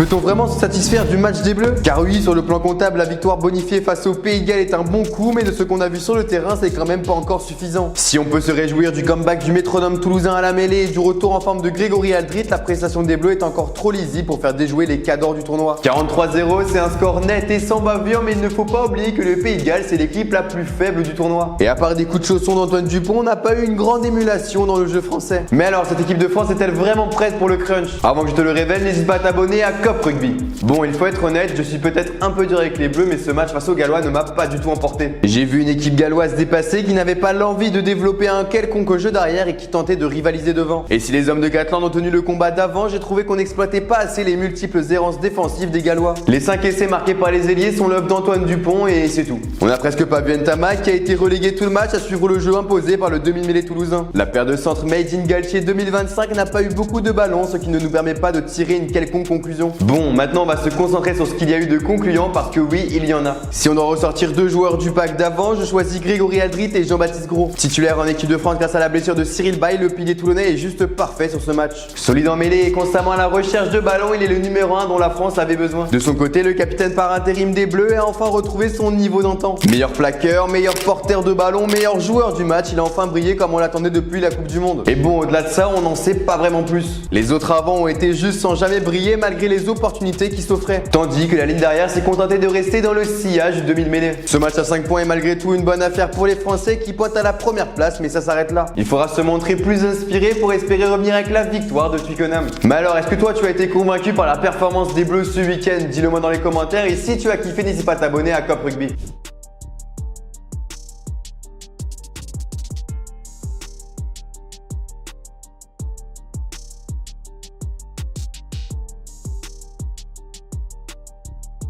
Peut-on vraiment se satisfaire du match des Bleus? Car oui, sur le plan comptable, la victoire bonifiée face au Pays de Galles est un bon coup, mais de ce qu'on a vu sur le terrain, c'est quand même pas encore suffisant. Si on peut se réjouir du comeback du métronome toulousain à la mêlée et du retour en forme de Grégory Aldrit, la prestation des Bleus est encore trop lisible pour faire déjouer les cadors du tournoi. 43-0, c'est un score net et sans bavure, mais il ne faut pas oublier que le Pays de Galles, c'est l'équipe la plus faible du tournoi. Et à part des coups de chausson d'Antoine Dupont, on n'a pas eu une grande émulation dans le jeu français. Mais alors, cette équipe de France est-elle vraiment prête pour le crunch? Avant que je te le révèle, n'hésite pas à t'abonner à Cop Rugby. Bon, il faut être honnête, je suis peut-être un peu dur avec les Bleus, mais ce match face aux Gallois ne m'a pas du tout emporté. J'ai vu une équipe galloise dépassée qui n'avait pas l'envie de développer un quelconque jeu d'arrière et qui tentait de rivaliser devant. Et si les hommes de Gatland ont tenu le combat d'avant, j'ai trouvé qu'on n'exploitait pas assez les multiples errances défensives des Gallois. Les 5 essais marqués par les ailiers sont l'œuvre d'Antoine Dupont et c'est tout. On n'a presque pas vu Ntama qui a été relégué tout le match à suivre le jeu imposé par le demi-mêlée toulousain. La paire de centres Made in Galtier 2025 n'a pas eu beaucoup de ballons, ce qui ne nous permet pas de tirer une quelconque conclusion. Bon, maintenant on va se concentrer sur ce qu'il y a eu de concluant parce que oui, il y en a. Si on doit ressortir deux joueurs du pack d'avant, je choisis Grégory Aldrit et Jean-Baptiste Gros. Titulaire en équipe de France grâce à la blessure de Cyril Baille, le pilier toulonnais est juste parfait sur ce match. Solide en mêlée et constamment à la recherche de ballons, il est le numéro 1 dont la France avait besoin. De son côté, le capitaine par intérim des Bleus a enfin retrouvé son niveau d'antan. Meilleur plaqueur, meilleur porteur de ballon, meilleur joueur du match, il a enfin brillé comme on l'attendait depuis la Coupe du Monde. Et bon, au-delà de ça, on n'en sait pas vraiment plus. Les autres avant ont été juste sans jamais briller malgré les opportunités qui s'offraient. Tandis que la ligne derrière s'est contentée de rester dans le sillage du demi-mêlée. Ce match à 5 points est malgré tout une bonne affaire pour les Français qui pointent à la première place, mais ça s'arrête là. Il faudra se montrer plus inspiré pour espérer revenir avec la victoire de Twickenham. Mais alors, est-ce que toi tu as été convaincu par la performance des Bleus ce week-end? Dis-le moi dans les commentaires et si tu as kiffé, n'hésite pas à t'abonner à Cop Rugby.